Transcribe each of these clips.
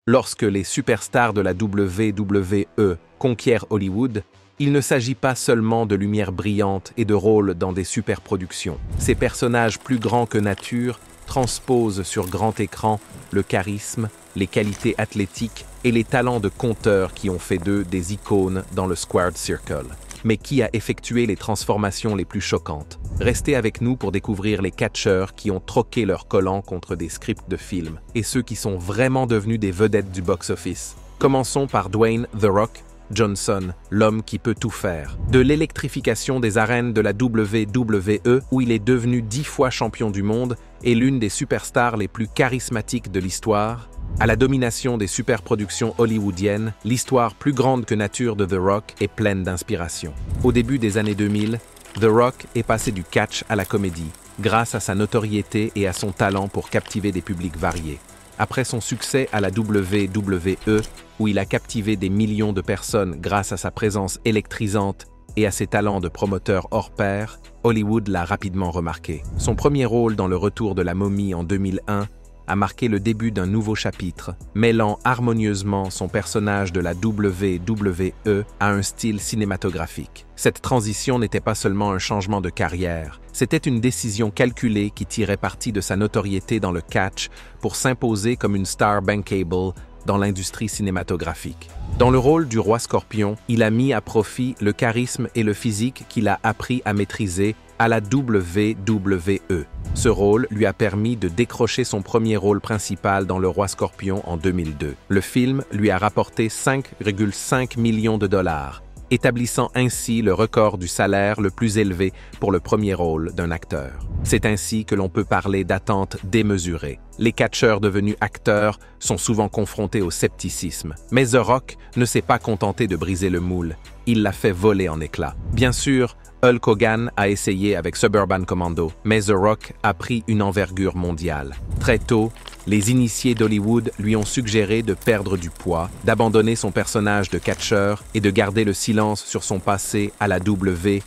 Lorsque les superstars de la WWE conquièrent Hollywood, il ne s'agit pas seulement de lumière brillante et de rôles dans des superproductions. Ces personnages plus grands que nature transposent sur grand écran le charisme, les qualités athlétiques et les talents de conteurs qui ont fait d'eux des icônes dans le Squared Circle. Mais qui a effectué les transformations les plus choquantes? Restez avec nous pour découvrir les catcheurs qui ont troqué leurs collants contre des scripts de films et ceux qui sont vraiment devenus des vedettes du box-office. Commençons par Dwayne « The Rock » Johnson, l'homme qui peut tout faire. De l'électrification des arènes de la WWE, où il est devenu 10 fois champion du monde et l'une des superstars les plus charismatiques de l'histoire, à la domination des superproductions hollywoodiennes, l'histoire plus grande que nature de The Rock est pleine d'inspiration. Au début des années 2000, The Rock est passé du catch à la comédie, grâce à sa notoriété et à son talent pour captiver des publics variés. Après son succès à la WWE, où il a captivé des millions de personnes grâce à sa présence électrisante et à ses talents de promoteur hors pair, Hollywood l'a rapidement remarqué. Son premier rôle dans Le Retour de la momie en 2001 a marqué le début d'un nouveau chapitre, mêlant harmonieusement son personnage de la WWE à un style cinématographique. Cette transition n'était pas seulement un changement de carrière, c'était une décision calculée qui tirait parti de sa notoriété dans le catch pour s'imposer comme une star bankable dans l'industrie cinématographique. Dans le rôle du roi Scorpion, il a mis à profit le charisme et le physique qu'il a appris à maîtriser à la WWE. Ce rôle lui a permis de décrocher son premier rôle principal dans Le Roi Scorpion en 2002. Le film lui a rapporté 5,5 millions de dollars, établissant ainsi le record du salaire le plus élevé pour le premier rôle d'un acteur. C'est ainsi que l'on peut parler d'attente démesurée. Les catcheurs devenus acteurs sont souvent confrontés au scepticisme. Mais The Rock ne s'est pas contenté de briser le moule, il l'a fait voler en éclats. Bien sûr, Hulk Hogan a essayé avec Suburban Commando, mais The Rock a pris une envergure mondiale. Très tôt, les initiés d'Hollywood lui ont suggéré de perdre du poids, d'abandonner son personnage de catcheur et de garder le silence sur son passé à la WWE.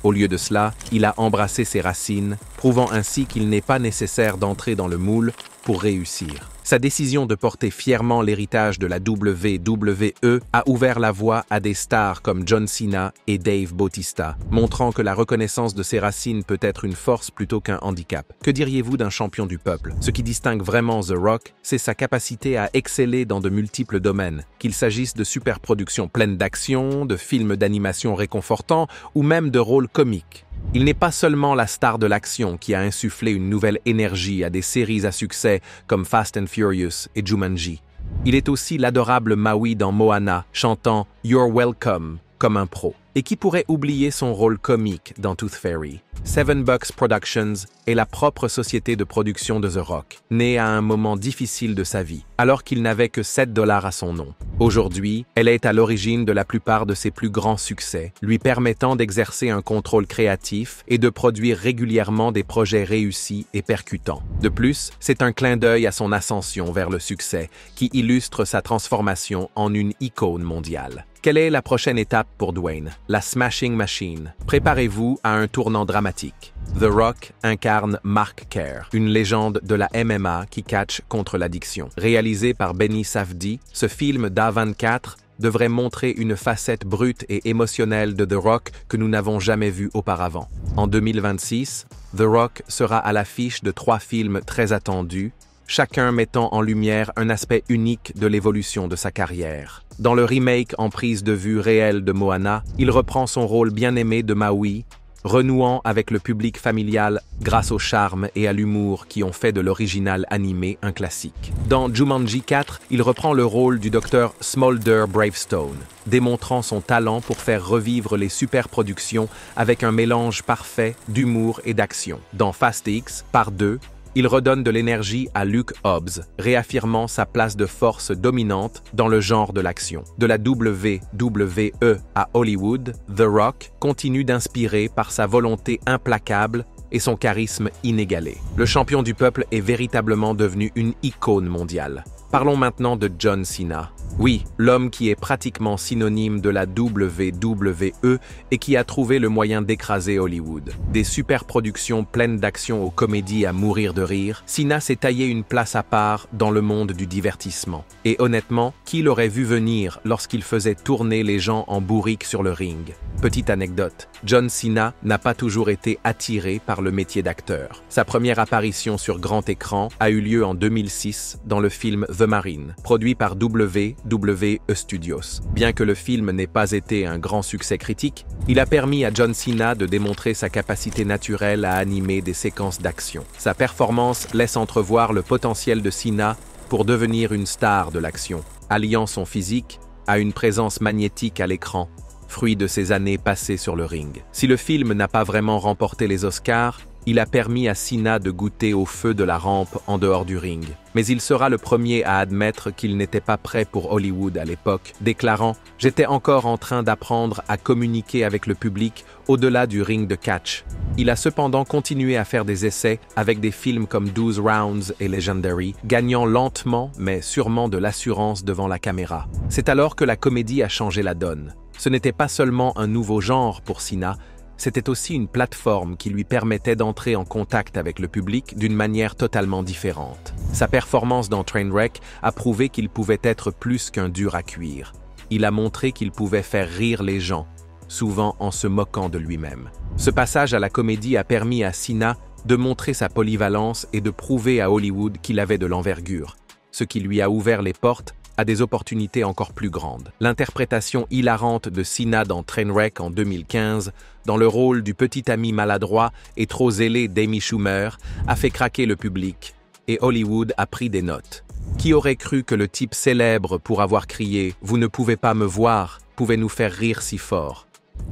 Au lieu de cela, il a embrassé ses racines, prouvant ainsi qu'il n'est pas nécessaire d'entrer dans le moule pour réussir. Sa décision de porter fièrement l'héritage de la WWE a ouvert la voie à des stars comme John Cena et Dave Bautista, montrant que la reconnaissance de ses racines peut être une force plutôt qu'un handicap. Que diriez-vous d'un champion du peuple? Ce qui distingue vraiment The Rock, c'est sa capacité à exceller dans de multiples domaines, qu'il s'agisse de superproductions pleines d'action, de films d'animation réconfortants ou même de rôles comiques. Il n'est pas seulement la star de l'action qui a insufflé une nouvelle énergie à des séries à succès comme Fast and Furious et Jumanji. Il est aussi l'adorable Maui dans Moana, chantant « You're welcome » comme un pro. Et qui pourrait oublier son rôle comique dans Tooth Fairy? Seven Bucks Productions est la propre société de production de The Rock, née à un moment difficile de sa vie, alors qu'il n'avait que $7 à son nom. Aujourd'hui, elle est à l'origine de la plupart de ses plus grands succès, lui permettant d'exercer un contrôle créatif et de produire régulièrement des projets réussis et percutants. De plus, c'est un clin d'œil à son ascension vers le succès, qui illustre sa transformation en une icône mondiale. Quelle est la prochaine étape pour Dwayne? La Smashing Machine. Préparez-vous à un tournant dramatique. The Rock incarne Mark Kerr, une légende de la MMA qui catch contre l'addiction. Réalisé par Benny Safdie, ce film d'A24 devrait montrer une facette brute et émotionnelle de The Rock que nous n'avons jamais vue auparavant. En 2026, The Rock sera à l'affiche de 3 films très attendus, chacun mettant en lumière un aspect unique de l'évolution de sa carrière. Dans le remake en prise de vue réelle de Moana, il reprend son rôle bien-aimé de Maui, renouant avec le public familial grâce au charme et à l'humour qui ont fait de l'original animé un classique. Dans Jumanji 4, il reprend le rôle du docteur Smolder Bravestone, démontrant son talent pour faire revivre les superproductions avec un mélange parfait d'humour et d'action. Dans Fast X, Part 2, il redonne de l'énergie à Luke Hobbs, réaffirmant sa place de force dominante dans le genre de l'action. De la WWE à Hollywood, The Rock continue d'inspirer par sa volonté implacable et son charisme inégalé. Le champion du peuple est véritablement devenu une icône mondiale. Parlons maintenant de John Cena. Oui, l'homme qui est pratiquement synonyme de la WWE et qui a trouvé le moyen d'écraser Hollywood. Des superproductions pleines d'action aux comédies à mourir de rire, Cena s'est taillé une place à part dans le monde du divertissement. Et honnêtement, qui l'aurait vu venir lorsqu'il faisait tourner les gens en bourrique sur le ring? Petite anecdote, John Cena n'a pas toujours été attiré par le métier d'acteur. Sa première apparition sur grand écran a eu lieu en 2006 dans le film The Marine, produit par WWE Studios. Bien que le film n'ait pas été un grand succès critique, il a permis à John Cena de démontrer sa capacité naturelle à animer des séquences d'action. Sa performance laisse entrevoir le potentiel de Cena pour devenir une star de l'action, alliant son physique à une présence magnétique à l'écran, fruit de ses années passées sur le ring. Si le film n'a pas vraiment remporté les Oscars, il a permis à Cena de goûter au feu de la rampe en dehors du ring. Mais il sera le premier à admettre qu'il n'était pas prêt pour Hollywood à l'époque, déclarant « J'étais encore en train d'apprendre à communiquer avec le public au-delà du ring de catch ». Il a cependant continué à faire des essais avec des films comme 12 Rounds et Legendary, gagnant lentement mais sûrement de l'assurance devant la caméra. C'est alors que la comédie a changé la donne. Ce n'était pas seulement un nouveau genre pour Cena, c'était aussi une plateforme qui lui permettait d'entrer en contact avec le public d'une manière totalement différente. Sa performance dans Trainwreck a prouvé qu'il pouvait être plus qu'un dur à cuire. Il a montré qu'il pouvait faire rire les gens, souvent en se moquant de lui-même. Ce passage à la comédie a permis à Cena de montrer sa polyvalence et de prouver à Hollywood qu'il avait de l'envergure, ce qui lui a ouvert les portes à des opportunités encore plus grandes. L'interprétation hilarante de Cena dans Trainwreck en 2015, dans le rôle du petit ami maladroit et trop zélé d'Amy Schumer, a fait craquer le public, et Hollywood a pris des notes. Qui aurait cru que le type célèbre pour avoir crié « Vous ne pouvez pas me voir » pouvait nous faire rire si fort?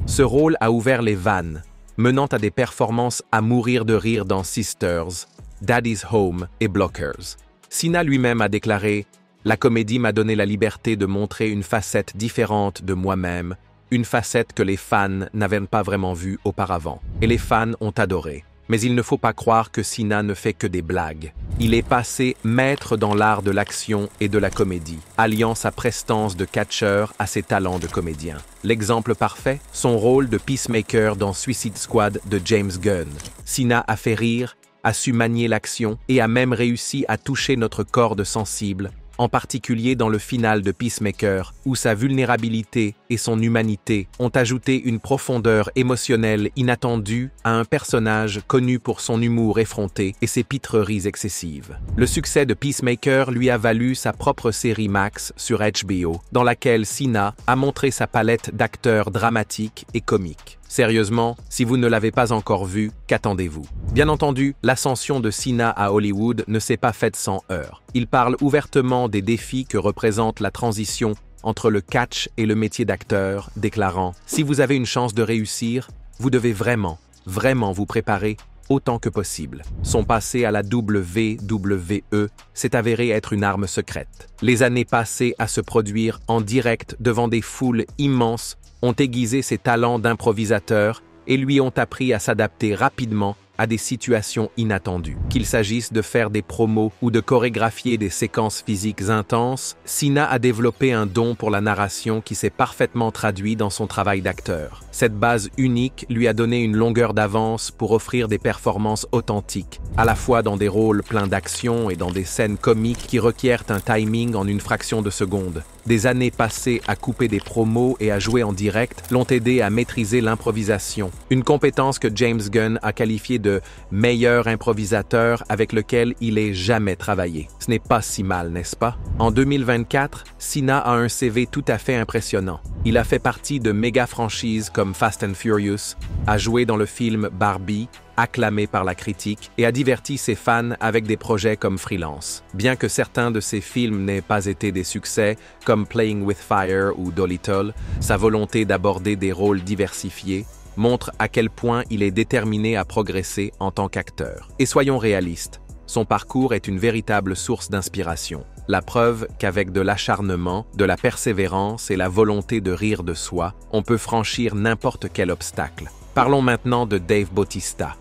Ce rôle a ouvert les vannes, menant à des performances à mourir de rire dans Sisters, Daddy's Home et Blockers. Cena lui-même a déclaré « La comédie m'a donné la liberté de montrer une facette différente de moi-même, une facette que les fans n'avaient pas vraiment vue auparavant. Et les fans ont adoré. Mais il ne faut pas croire que Cena ne fait que des blagues. Il est passé maître dans l'art de l'action et de la comédie, alliant sa prestance de catcheur à ses talents de comédien. L'exemple parfait, son rôle de Peacemaker dans Suicide Squad de James Gunn. Cena a fait rire, a su manier l'action et a même réussi à toucher notre corde sensible, en particulier dans le final de Peacemaker, où sa vulnérabilité et son humanité ont ajouté une profondeur émotionnelle inattendue à un personnage connu pour son humour effronté et ses pitreries excessives. Le succès de Peacemaker lui a valu sa propre série Max sur HBO, dans laquelle Cena a montré sa palette d'acteurs dramatiques et comiques. Sérieusement, si vous ne l'avez pas encore vu, qu'attendez-vous? Bien entendu, l'ascension de Cena à Hollywood ne s'est pas faite sans heurts. Il parle ouvertement des défis que représente la transition entre le catch et le métier d'acteur, déclarant « Si vous avez une chance de réussir, vous devez vraiment vous préparer autant que possible. » Son passé à la WWE s'est avéré être une arme secrète. Les années passées à se produire en direct devant des foules immenses ont aiguisé ses talents d'improvisateur et lui ont appris à s'adapter rapidement à des situations inattendues. Qu'il s'agisse de faire des promos ou de chorégraphier des séquences physiques intenses, Cena a développé un don pour la narration qui s'est parfaitement traduit dans son travail d'acteur. Cette base unique lui a donné une longueur d'avance pour offrir des performances authentiques, à la fois dans des rôles pleins d'action et dans des scènes comiques qui requièrent un timing en une fraction de seconde. Des années passées à couper des promos et à jouer en direct l'ont aidé à maîtriser l'improvisation, une compétence que James Gunn a qualifiée de meilleur improvisateur avec lequel il ait jamais travaillé. Ce n'est pas si mal, n'est-ce pas? En 2024, Cena a un CV tout à fait impressionnant. Il a fait partie de méga franchises comme Fast and Furious, a joué dans le film Barbie, acclamé par la critique, et a diverti ses fans avec des projets comme Freelance. Bien que certains de ses films n'aient pas été des succès, comme Playing with Fire ou Dolittle, sa volonté d'aborder des rôles diversifiés montre à quel point il est déterminé à progresser en tant qu'acteur. Et soyons réalistes, son parcours est une véritable source d'inspiration. La preuve qu'avec de l'acharnement, de la persévérance et la volonté de rire de soi, on peut franchir n'importe quel obstacle. Parlons maintenant de Dave Bautista.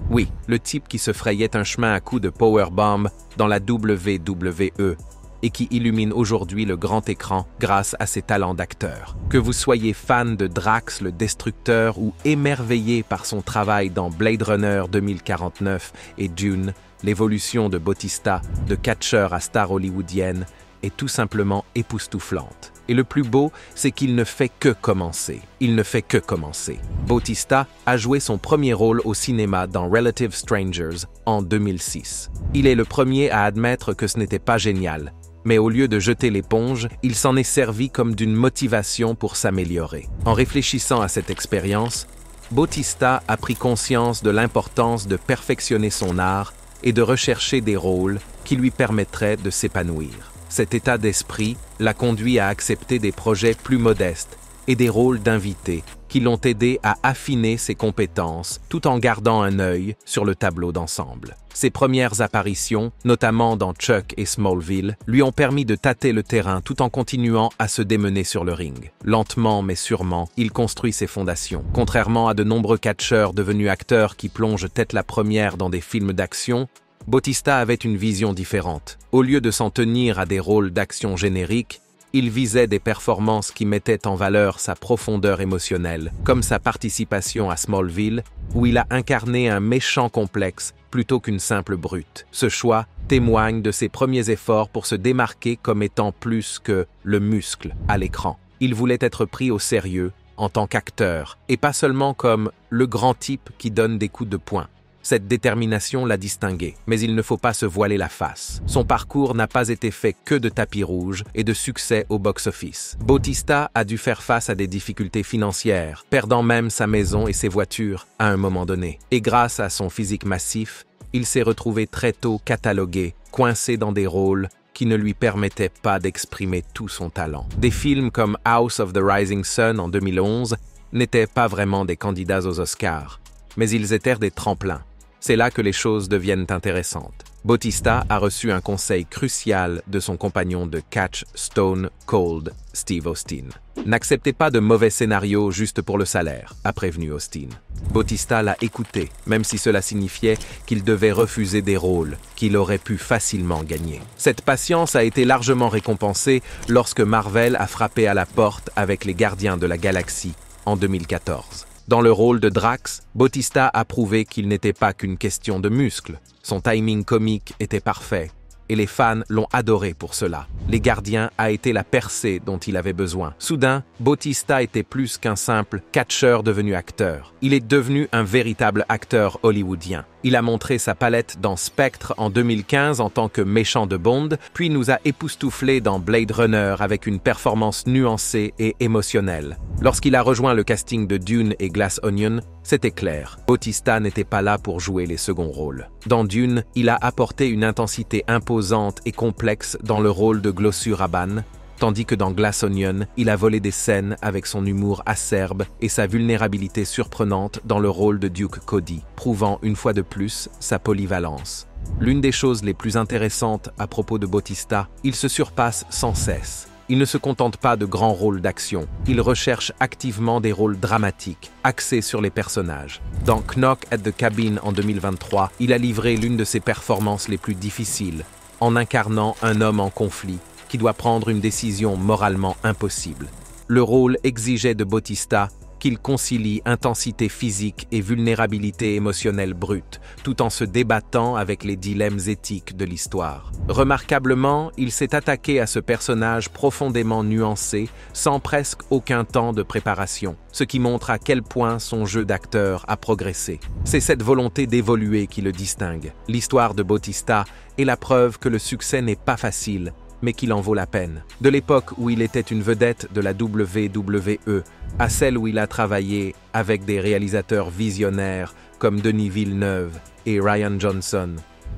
Oui, le type qui se frayait un chemin à coups de powerbomb dans la WWE. et qui illumine aujourd'hui le grand écran grâce à ses talents d'acteur. Que vous soyez fan de Drax le Destructeur ou émerveillé par son travail dans Blade Runner 2049 et Dune, l'évolution de Bautista, de catcheur à star hollywoodienne, est tout simplement époustouflante. Et le plus beau, c'est qu'il ne fait que commencer. Il ne fait que commencer. Bautista a joué son premier rôle au cinéma dans Relative Strangers en 2006. Il est le premier à admettre que ce n'était pas génial, mais au lieu de jeter l'éponge, il s'en est servi comme d'une motivation pour s'améliorer. En réfléchissant à cette expérience, Bautista a pris conscience de l'importance de perfectionner son art et de rechercher des rôles qui lui permettraient de s'épanouir. Cet état d'esprit l'a conduit à accepter des projets plus modestes et des rôles d'invité qui l'ont aidé à affiner ses compétences tout en gardant un œil sur le tableau d'ensemble. Ses premières apparitions, notamment dans Chuck et Smallville, lui ont permis de tâter le terrain tout en continuant à se démener sur le ring. Lentement mais sûrement, il construit ses fondations. Contrairement à de nombreux catcheurs devenus acteurs qui plongent tête la première dans des films d'action, Bautista avait une vision différente. Au lieu de s'en tenir à des rôles d'action génériques, il visait des performances qui mettaient en valeur sa profondeur émotionnelle, comme sa participation à Smallville, où il a incarné un méchant complexe plutôt qu'une simple brute. Ce choix témoigne de ses premiers efforts pour se démarquer comme étant plus que le muscle à l'écran. Il voulait être pris au sérieux en tant qu'acteur, et pas seulement comme le grand type qui donne des coups de poing. Cette détermination l'a distingué, mais il ne faut pas se voiler la face. Son parcours n'a pas été fait que de tapis rouges et de succès au box-office. Bautista a dû faire face à des difficultés financières, perdant même sa maison et ses voitures à un moment donné. Et grâce à son physique massif, il s'est retrouvé très tôt catalogué, coincé dans des rôles qui ne lui permettaient pas d'exprimer tout son talent. Des films comme House of the Rising Sun en 2011 n'étaient pas vraiment des candidats aux Oscars, mais ils étaient des tremplins. C'est là que les choses deviennent intéressantes. Bautista a reçu un conseil crucial de son compagnon de catch Stone Cold, Steve Austin. « N'acceptez pas de mauvais scénarios juste pour le salaire », a prévenu Austin. Bautista l'a écouté, même si cela signifiait qu'il devait refuser des rôles qu'il aurait pu facilement gagner. Cette patience a été largement récompensée lorsque Marvel a frappé à la porte avec les Gardiens de la Galaxie en 2014. Dans le rôle de Drax, Bautista a prouvé qu'il n'était pas qu'une question de muscles. Son timing comique était parfait, et les fans l'ont adoré pour cela. Les Gardiens a été la percée dont il avait besoin. Soudain, Bautista était plus qu'un simple catcheur devenu acteur. Il est devenu un véritable acteur hollywoodien. Il a montré sa palette dans Spectre en 2015 en tant que méchant de Bond, puis nous a époustouflés dans Blade Runner avec une performance nuancée et émotionnelle. Lorsqu'il a rejoint le casting de Dune et Glass Onion, c'était clair. Bautista n'était pas là pour jouer les seconds rôles. Dans Dune, il a apporté une intensité imposante et complexe dans le rôle de Glossu Raban, tandis que dans Glass Onion, il a volé des scènes avec son humour acerbe et sa vulnérabilité surprenante dans le rôle de Duke Cody, prouvant une fois de plus sa polyvalence. L'une des choses les plus intéressantes à propos de Bautista, il se surpasse sans cesse. Il ne se contente pas de grands rôles d'action, il recherche activement des rôles dramatiques, axés sur les personnages. Dans Knock at the Cabin en 2023, il a livré l'une de ses performances les plus difficiles, en incarnant un homme en conflit qui doit prendre une décision moralement impossible. Le rôle exigeait de Bautista qu'il concilie intensité physique et vulnérabilité émotionnelle brute, tout en se débattant avec les dilemmes éthiques de l'histoire. Remarquablement, il s'est attaqué à ce personnage profondément nuancé, sans presque aucun temps de préparation, ce qui montre à quel point son jeu d'acteur a progressé. C'est cette volonté d'évoluer qui le distingue. L'histoire de Bautista est la preuve que le succès n'est pas facile, mais qu'il en vaut la peine. De l'époque où il était une vedette de la WWE à celle où il a travaillé avec des réalisateurs visionnaires comme Denis Villeneuve et Rian Johnson,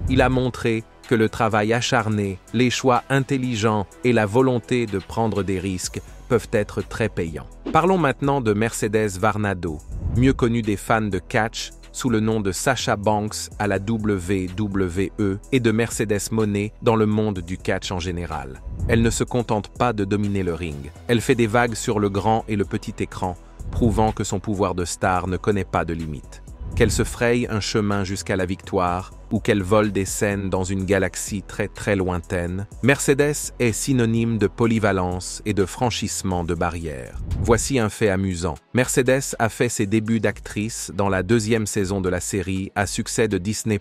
il a montré que le travail acharné, les choix intelligents et la volonté de prendre des risques peuvent être très payants. Parlons maintenant de Mercedes Varnado, mieux connue des fans de catch sous le nom de Sasha Banks à la WWE et de Mercedes Moné dans le monde du catch en général. Elle ne se contente pas de dominer le ring. Elle fait des vagues sur le grand et le petit écran, prouvant que son pouvoir de star ne connaît pas de limite. Qu'elle se fraye un chemin jusqu'à la victoire ou qu'elle vole des scènes dans une galaxie très très lointaine, Mercedes est synonyme de polyvalence et de franchissement de barrières. Voici un fait amusant. Mercedes a fait ses débuts d'actrice dans la 2e saison de la série à succès de Disney+,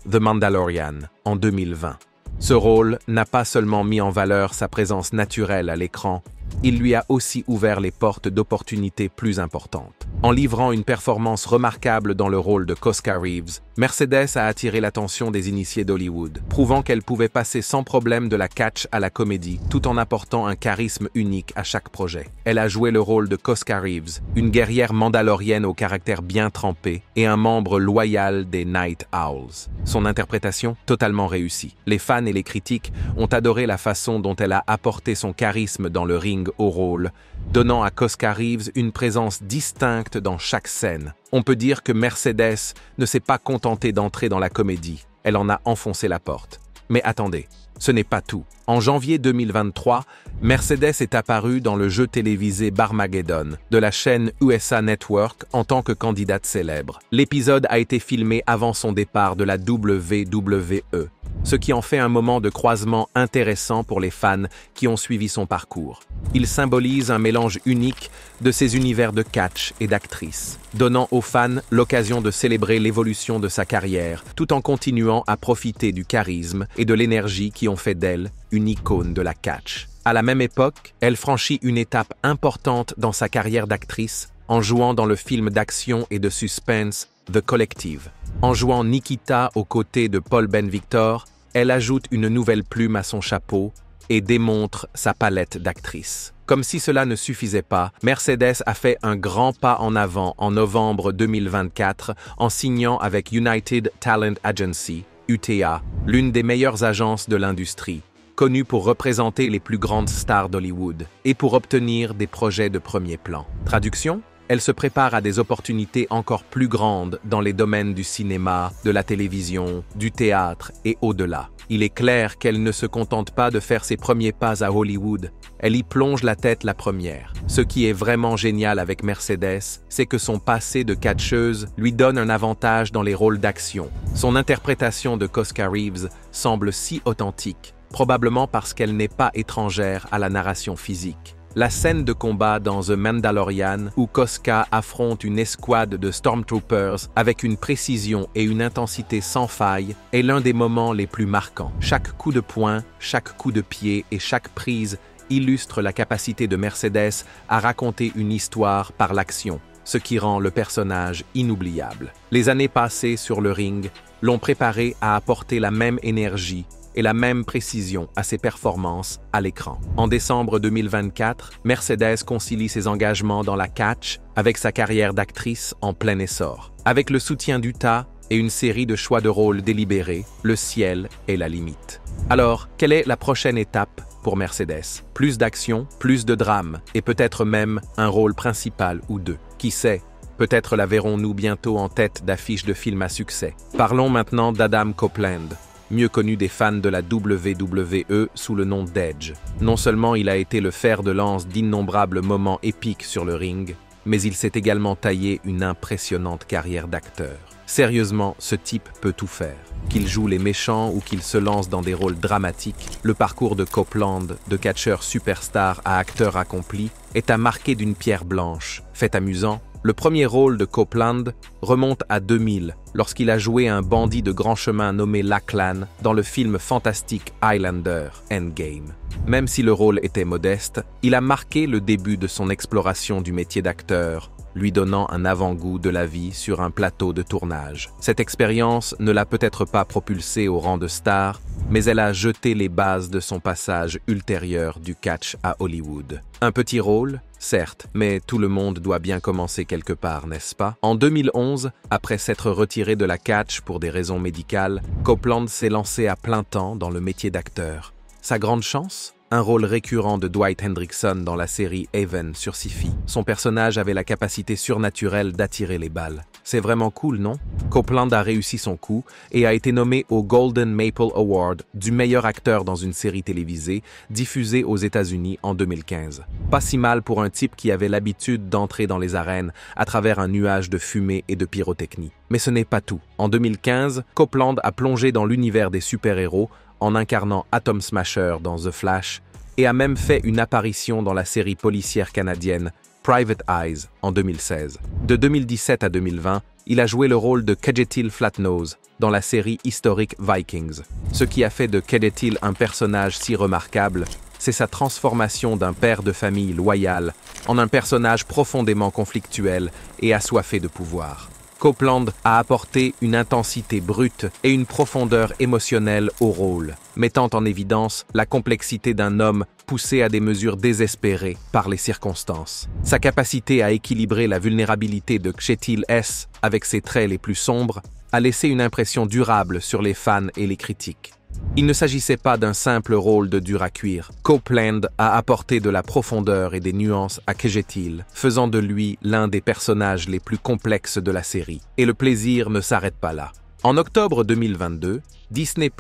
The Mandalorian, en 2020. Ce rôle n'a pas seulement mis en valeur sa présence naturelle à l'écran, il lui a aussi ouvert les portes d'opportunités plus importantes. En livrant une performance remarquable dans le rôle de Koska Reeves, Mercedes a attiré l'attention des initiés d'Hollywood, prouvant qu'elle pouvait passer sans problème de la catch à la comédie, tout en apportant un charisme unique à chaque projet. Elle a joué le rôle de Koska Reeves, une guerrière mandalorienne au caractère bien trempé et un membre loyal des Night Owls. Son interprétation, totalement réussie. Les fans et les critiques ont adoré la façon dont elle a apporté son charisme dans le ring au rôle, donnant à Koska Reeves une présence distincte dans chaque scène. On peut dire que Mercedes ne s'est pas contentée d'entrer dans la comédie, elle en a enfoncé la porte. Mais attendez, ce n'est pas tout. En janvier 2023, Mercedes est apparue dans le jeu télévisé Barmageddon de la chaîne USA Network en tant que candidate célèbre. L'épisode a été filmé avant son départ de la WWE, ce qui en fait un moment de croisement intéressant pour les fans qui ont suivi son parcours. Il symbolise un mélange unique de ses univers de catch et d'actrice, donnant aux fans l'occasion de célébrer l'évolution de sa carrière, tout en continuant à profiter du charisme et de l'énergie qui ont fait d'elle une icône de la catch. À la même époque, elle franchit une étape importante dans sa carrière d'actrice en jouant dans le film d'action et de suspense The Collective. En jouant Nikita aux côtés de Paul Ben-Victor, elle ajoute une nouvelle plume à son chapeau et démontre sa palette d'actrices. Comme si cela ne suffisait pas, Mercedes a fait un grand pas en avant en novembre 2024 en signant avec United Talent Agency, UTA, l'une des meilleures agences de l'industrie, connue pour représenter les plus grandes stars d'Hollywood et pour obtenir des projets de premier plan. Traduction ? Elle se prépare à des opportunités encore plus grandes dans les domaines du cinéma, de la télévision, du théâtre et au-delà. Il est clair qu'elle ne se contente pas de faire ses premiers pas à Hollywood, elle y plonge la tête la première. Ce qui est vraiment génial avec Mercedes, c'est que son passé de catcheuse lui donne un avantage dans les rôles d'action. Son interprétation de Koska Reeves semble si authentique, probablement parce qu'elle n'est pas étrangère à la narration physique. La scène de combat dans The Mandalorian, où Koska affronte une escouade de Stormtroopers avec une précision et une intensité sans faille, est l'un des moments les plus marquants. Chaque coup de poing, chaque coup de pied et chaque prise illustre la capacité de Mercedes à raconter une histoire par l'action, ce qui rend le personnage inoubliable. Les années passées sur le ring l'ont préparé à apporter la même énergie et la même précision à ses performances à l'écran. En décembre 2024, Mercedes concilie ses engagements dans la catch avec sa carrière d'actrice en plein essor. Avec le soutien d'Utah et une série de choix de rôles délibérés, le ciel est la limite. Alors, quelle est la prochaine étape pour Mercedes? Plus d'action, plus de drame et peut-être même un rôle principal ou deux. Qui sait? Peut-être la verrons-nous bientôt en tête d'affiches de films à succès. Parlons maintenant d'Adam Copeland, mieux connu des fans de la WWE sous le nom d'Edge. Non seulement il a été le fer de lance d'innombrables moments épiques sur le ring, mais il s'est également taillé une impressionnante carrière d'acteur. Sérieusement, ce type peut tout faire. Qu'il joue les méchants ou qu'il se lance dans des rôles dramatiques, le parcours de Copeland, de catcheur superstar à acteur accompli, est à marquer d'une pierre blanche. Fait amusant, le premier rôle de Copeland remonte à 2000, lorsqu'il a joué un bandit de grand chemin nommé Lachlan dans le film fantastique Highlander, Endgame. Même si le rôle était modeste, il a marqué le début de son exploration du métier d'acteur, lui donnant un avant-goût de la vie sur un plateau de tournage. Cette expérience ne l'a peut-être pas propulsé au rang de star, mais elle a jeté les bases de son passage ultérieur du catch à Hollywood. Un petit rôle, certes, mais tout le monde doit bien commencer quelque part, n'est-ce pas? En 2011, après s'être retiré de la catch pour des raisons médicales, Copeland s'est lancé à plein temps dans le métier d'acteur. Sa grande chance? un rôle récurrent de Dwight Hendrickson dans la série Haven sur Syfy. Son personnage avait la capacité surnaturelle d'attirer les balles. C'est vraiment cool, non? Copeland a réussi son coup et a été nommé au Golden Maple Award du meilleur acteur dans une série télévisée diffusée aux États-Unis en 2015. Pas si mal pour un type qui avait l'habitude d'entrer dans les arènes à travers un nuage de fumée et de pyrotechnie. Mais ce n'est pas tout. En 2015, Copeland a plongé dans l'univers des super-héros en incarnant Atom Smasher dans The Flash et a même fait une apparition dans la série policière canadienne Private Eyes en 2016. De 2017 à 2020, il a joué le rôle de Kjetil Flatnose dans la série historique Vikings. Ce qui a fait de Kjetil un personnage si remarquable, c'est sa transformation d'un père de famille loyal en un personnage profondément conflictuel et assoiffé de pouvoir. Copeland a apporté une intensité brute et une profondeur émotionnelle au rôle, mettant en évidence la complexité d'un homme poussé à des mesures désespérées par les circonstances. Sa capacité à équilibrer la vulnérabilité de Kjetil S avec ses traits les plus sombres a laissé une impression durable sur les fans et les critiques. Il ne s'agissait pas d'un simple rôle de dur à cuire. Copeland a apporté de la profondeur et des nuances à Kjetil, faisant de lui l'un des personnages les plus complexes de la série. Et le plaisir ne s'arrête pas là. En octobre 2022, Disney+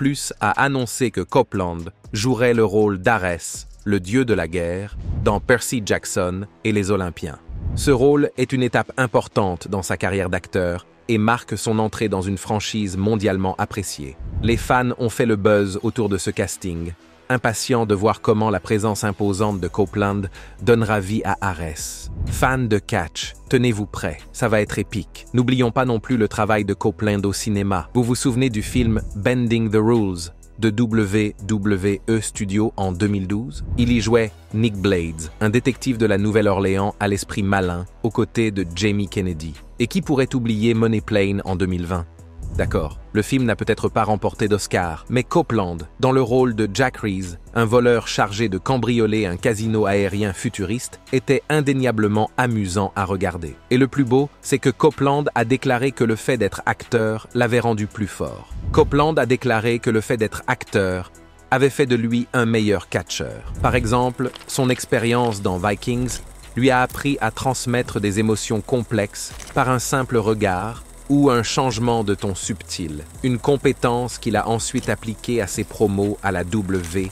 a annoncé que Copeland jouerait le rôle d'Ares, le dieu de la guerre, dans Percy Jackson et les Olympiens. Ce rôle est une étape importante dans sa carrière d'acteur et marque son entrée dans une franchise mondialement appréciée. Les fans ont fait le buzz autour de ce casting, impatients de voir comment la présence imposante de Copeland donnera vie à Ares. Fans de catch, tenez-vous prêts, ça va être épique. N'oublions pas non plus le travail de Copeland au cinéma. Vous vous souvenez du film Bending the Rules de WWE Studios en 2012? Il y jouait Nick Blades, un détective de la Nouvelle-Orléans à l'esprit malin, aux côtés de Jamie Kennedy. Et qui pourrait oublier Money Plane en 2020? D'accord, le film n'a peut-être pas remporté d'Oscar, mais Copeland, dans le rôle de Jack Reese, un voleur chargé de cambrioler un casino aérien futuriste, était indéniablement amusant à regarder. Et le plus beau, c'est que Copeland a déclaré que le fait d'être acteur l'avait rendu plus fort. Copeland a déclaré que le fait d'être acteur avait fait de lui un meilleur catcheur. Par exemple, son expérience dans Vikings lui a appris à transmettre des émotions complexes par un simple regard ou un changement de ton subtil, une compétence qu'il a ensuite appliquée à ses promos à la WWE,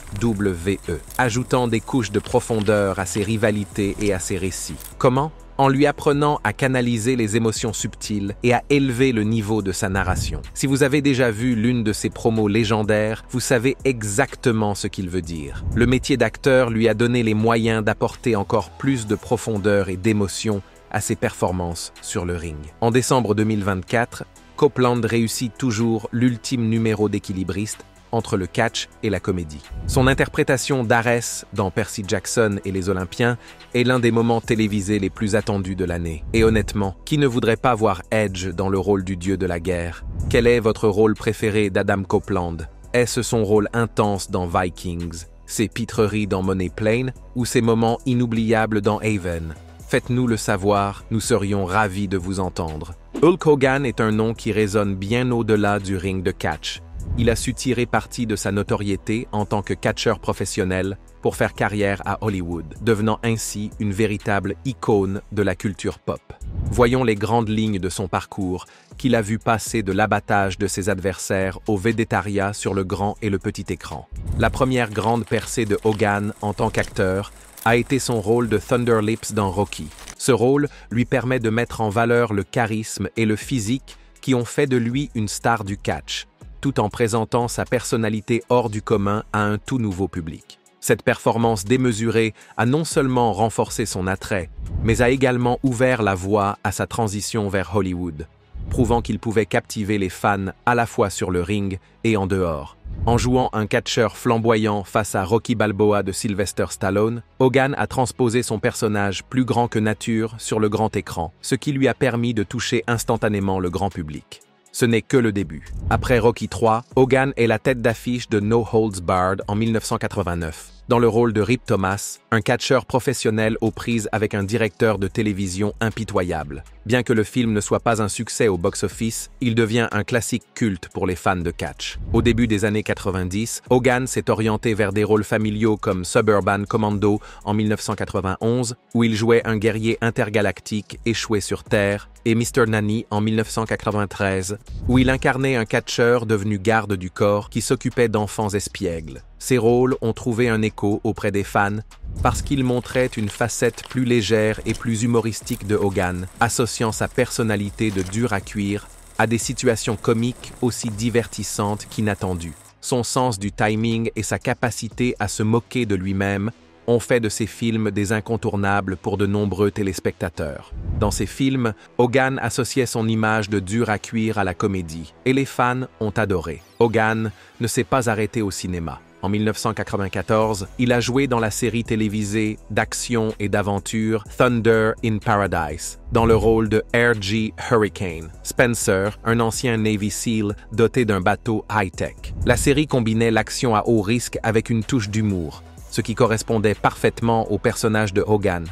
ajoutant des couches de profondeur à ses rivalités et à ses récits. Comment? En lui apprenant à canaliser les émotions subtiles et à élever le niveau de sa narration. Si vous avez déjà vu l'une de ses promos légendaires, vous savez exactement ce qu'il veut dire. Le métier d'acteur lui a donné les moyens d'apporter encore plus de profondeur et d'émotion à ses performances sur le ring. En décembre 2024, Copeland réussit toujours l'ultime numéro d'équilibriste entre le catch et la comédie. Son interprétation d'Ares dans Percy Jackson et les Olympiens est l'un des moments télévisés les plus attendus de l'année. Et honnêtement, qui ne voudrait pas voir Edge dans le rôle du dieu de la guerre? Quel est votre rôle préféré d'Adam Copeland? Est-ce son rôle intense dans Vikings, ses pitreries dans Money Plane ou ses moments inoubliables dans Haven? Faites-nous le savoir, nous serions ravis de vous entendre. Hulk Hogan est un nom qui résonne bien au-delà du ring de catch. Il a su tirer parti de sa notoriété en tant que catcheur professionnel pour faire carrière à Hollywood, devenant ainsi une véritable icône de la culture pop. Voyons les grandes lignes de son parcours, qu'il a vu passer de l'abattage de ses adversaires au végétariat sur le grand et le petit écran. La première grande percée de Hogan en tant qu'acteur a été son rôle de Thunder Lips dans Rocky. Ce rôle lui permet de mettre en valeur le charisme et le physique qui ont fait de lui une star du catch, tout en présentant sa personnalité hors du commun à un tout nouveau public. Cette performance démesurée a non seulement renforcé son attrait, mais a également ouvert la voie à sa transition vers Hollywood, prouvant qu'il pouvait captiver les fans à la fois sur le ring et en dehors. En jouant un catcheur flamboyant face à Rocky Balboa de Sylvester Stallone, Hogan a transposé son personnage plus grand que nature sur le grand écran, ce qui lui a permis de toucher instantanément le grand public. Ce n'est que le début. Après Rocky III, Hogan est la tête d'affiche de No Holds Barred en 1989, dans le rôle de Rip Thomas, un catcheur professionnel aux prises avec un directeur de télévision impitoyable. Bien que le film ne soit pas un succès au box-office, il devient un classique culte pour les fans de catch. Au début des années 90, Hogan s'est orienté vers des rôles familiaux comme Suburban Commando en 1991, où il jouait un guerrier intergalactique échoué sur Terre, et Mr. Nanny en 1993, où il incarnait un catcheur devenu garde du corps qui s'occupait d'enfants espiègles. Ces rôles ont trouvé un écho auprès des fans parce qu'ils montraient une facette plus légère et plus humoristique de Hogan, associant sa personnalité de dur à cuire à des situations comiques aussi divertissantes qu'inattendues. Son sens du timing et sa capacité à se moquer de lui-même ont fait de ces films des incontournables pour de nombreux téléspectateurs. Dans ces films, Hogan associait son image de dur à cuire à la comédie, et les fans ont adoré. Hogan ne s'est pas arrêté au cinéma. En 1994, il a joué dans la série télévisée d'action et d'aventure Thunder in Paradise, dans le rôle de R.G. Hurricane, Spencer, un ancien Navy SEAL doté d'un bateau high-tech. La série combinait l'action à haut risque avec une touche d'humour, ce qui correspondait parfaitement au personnage de Hogan,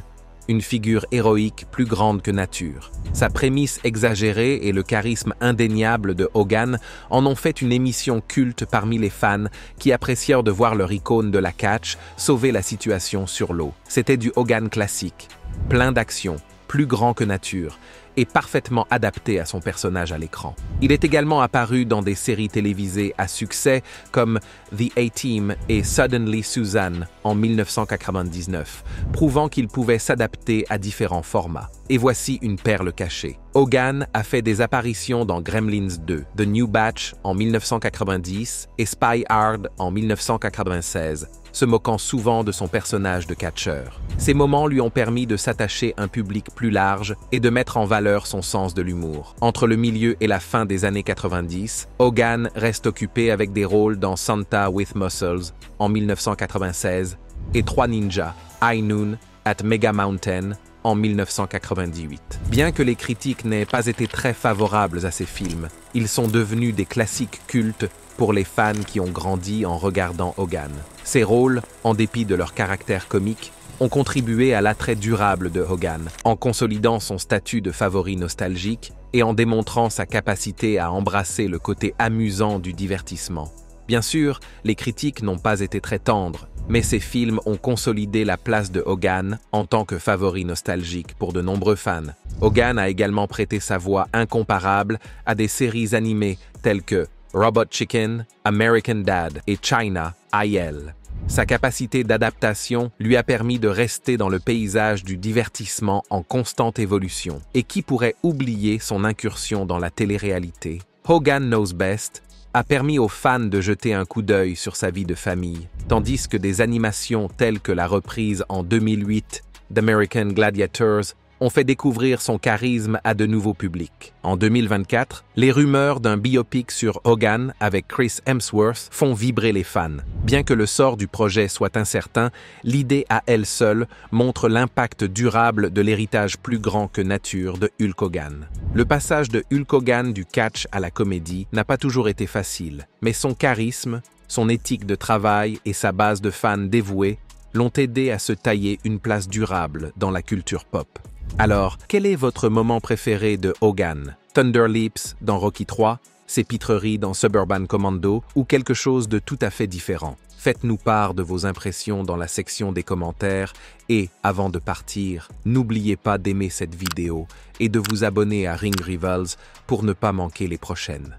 une figure héroïque plus grande que nature. Sa prémisse exagérée et le charisme indéniable de Hogan en ont fait une émission culte parmi les fans qui apprécièrent de voir leur icône de la catch sauver la situation sur l'eau. C'était du Hogan classique, plein d'action, plus grand que nature, et parfaitement adapté à son personnage à l'écran. Il est également apparu dans des séries télévisées à succès comme The A-Team et Suddenly Susan en 1999, prouvant qu'il pouvait s'adapter à différents formats. Et voici une perle cachée. Hogan a fait des apparitions dans Gremlins 2, The New Batch en 1990 et Spy Hard en 1996, se moquant souvent de son personnage de catcheur. Ces moments lui ont permis de s'attacher à un public plus large et de mettre en valeur son sens de l'humour. Entre le milieu et la fin des années 90, Hogan reste occupé avec des rôles dans Santa with Muscles en 1996 et 3 Ninjas, High Noon at Mega Mountain en 1998. Bien que les critiques n'aient pas été très favorables à ces films, ils sont devenus des classiques cultes pour les fans qui ont grandi en regardant Hogan. Ces rôles, en dépit de leur caractère comique, ont contribué à l'attrait durable de Hogan, en consolidant son statut de favori nostalgique et en démontrant sa capacité à embrasser le côté amusant du divertissement. Bien sûr, les critiques n'ont pas été très tendres, mais ces films ont consolidé la place de Hogan en tant que favori nostalgique pour de nombreux fans. Hogan a également prêté sa voix incomparable à des séries animées telles que Robot Chicken, American Dad et China, IL. Sa capacité d'adaptation lui a permis de rester dans le paysage du divertissement en constante évolution. Et qui pourrait oublier son incursion dans la télé-réalité? Hogan Knows Best a permis aux fans de jeter un coup d'œil sur sa vie de famille, tandis que des animations telles que la reprise en 2008 d'American Gladiators ont fait découvrir son charisme à de nouveaux publics. En 2024, les rumeurs d'un biopic sur Hogan avec Chris Hemsworth font vibrer les fans. Bien que le sort du projet soit incertain, l'idée à elle seule montre l'impact durable de l'héritage plus grand que nature de Hulk Hogan. Le passage de Hulk Hogan du catch à la comédie n'a pas toujours été facile, mais son charisme, son éthique de travail et sa base de fans dévoués l'ont aidé à se tailler une place durable dans la culture pop. Alors, quel est votre moment préféré de Hogan? Thunder Lips dans Rocky III, ses pitreries dans Suburban Commando ou quelque chose de tout à fait différent? Faites-nous part de vos impressions dans la section des commentaires et, avant de partir, n'oubliez pas d'aimer cette vidéo et de vous abonner à Ring Rivals pour ne pas manquer les prochaines.